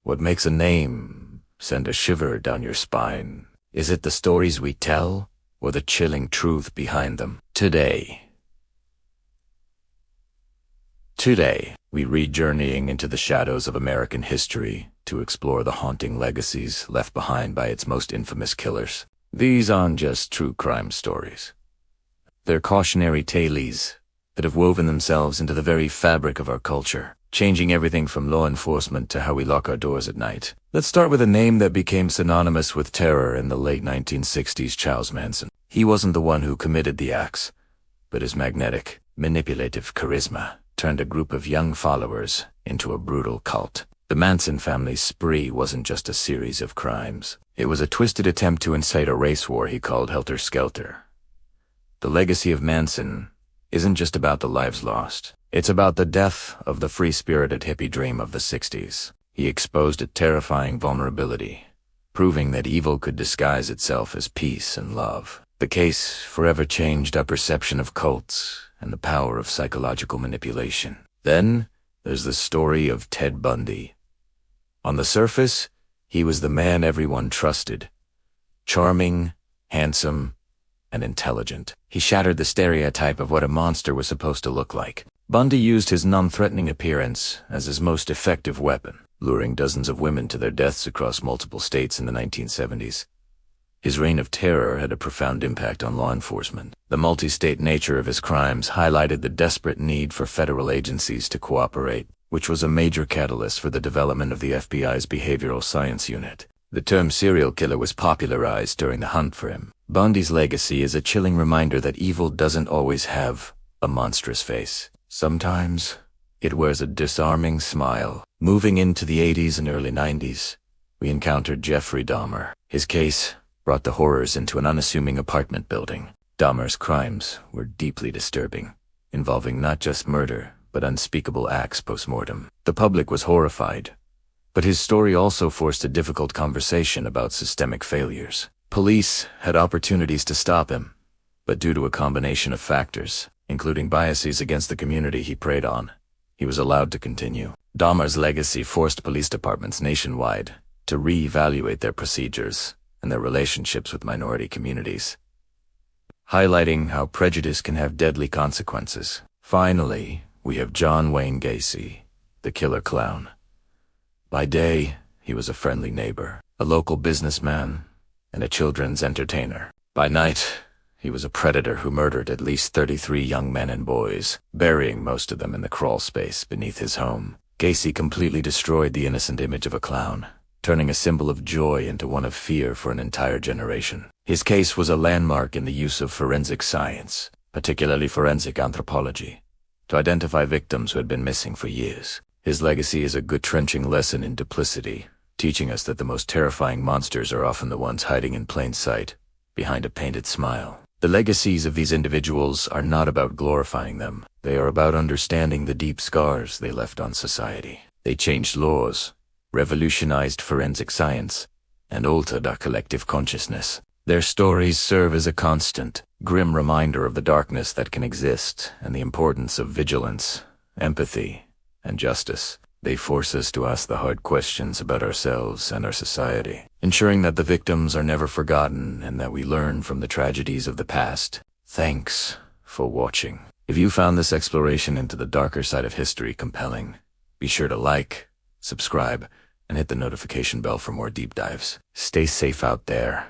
What makes a name send a shiver down your spine? Is it the stories we tell, or the chilling truth behind them? Today, we read journeying into the shadows of American history to explore the haunting legacies left behind by its most infamous killers. These aren't just true crime stories. They're cautionary tales that have woven themselves into the very fabric of our culture, changing everything from law enforcement to how we lock our doors at night. Let's start with a name that became synonymous with terror in the late 1960s, Charles Manson. He wasn't the one who committed the acts, but his magnetic, manipulative charisma turned a group of young followers into a brutal cult. The Manson family's spree wasn't just a series of crimes. It was a twisted attempt to incite a race war he called Helter Skelter. The legacy of Manson isn't just about the lives lost. It's about the death of the free-spirited hippie dream of the 60s. He exposed a terrifying vulnerability, proving that evil could disguise itself as peace and love. The case forever changed our perception of cults and the power of psychological manipulation. Then, there's the story of Ted Bundy. On the surface, he was the man everyone trusted. Charming, handsome, and intelligent. He shattered the stereotype of what a monster was supposed to look like. Bundy used his non-threatening appearance as his most effective weapon, luring dozens of women to their deaths across multiple states in the 1970s. His reign of terror had a profound impact on law enforcement. The multi-state nature of his crimes highlighted the desperate need for federal agencies to cooperate, which was a major catalyst for the development of the FBI's Behavioral Science Unit. The term serial killer was popularized during the hunt for him. Bundy's legacy is a chilling reminder that evil doesn't always have a monstrous face. Sometimes, it wears a disarming smile. Moving into the 80s and early 90s, we encountered Jeffrey Dahmer. His case brought the horrors into an unassuming apartment building. Dahmer's crimes were deeply disturbing, involving not just murder, but unspeakable acts post-mortem. The public was horrified, but his story also forced a difficult conversation about systemic failures. Police had opportunities to stop him, but due to a combination of factors, including biases against the community he preyed on, he was allowed to continue. Dahmer's legacy forced police departments nationwide to re-evaluate their procedures and their relationships with minority communities, highlighting how prejudice can have deadly consequences. Finally, we have John Wayne Gacy, the killer clown. By day, he was a friendly neighbor, a local businessman, and a children's entertainer. By night, he was a predator who murdered at least 33 young men and boys, burying most of them in the crawl space beneath his home. Gacy completely destroyed the innocent image of a clown, turning a symbol of joy into one of fear for an entire generation. His case was a landmark in the use of forensic science, particularly forensic anthropology, to identify victims who had been missing for years. His legacy is a good trenching lesson in duplicity, teaching us that the most terrifying monsters are often the ones hiding in plain sight, behind a painted smile. The legacies of these individuals are not about glorifying them. They are about understanding the deep scars they left on society. They changed laws, revolutionized forensic science, and altered our collective consciousness. Their stories serve as a constant, grim reminder of the darkness that can exist and the importance of vigilance, empathy, and justice. They force us to ask the hard questions about ourselves and our society, ensuring that the victims are never forgotten and that we learn from the tragedies of the past. Thanks for watching. If you found this exploration into the darker side of history compelling, be sure to like, subscribe, and hit the notification bell for more deep dives. Stay safe out there.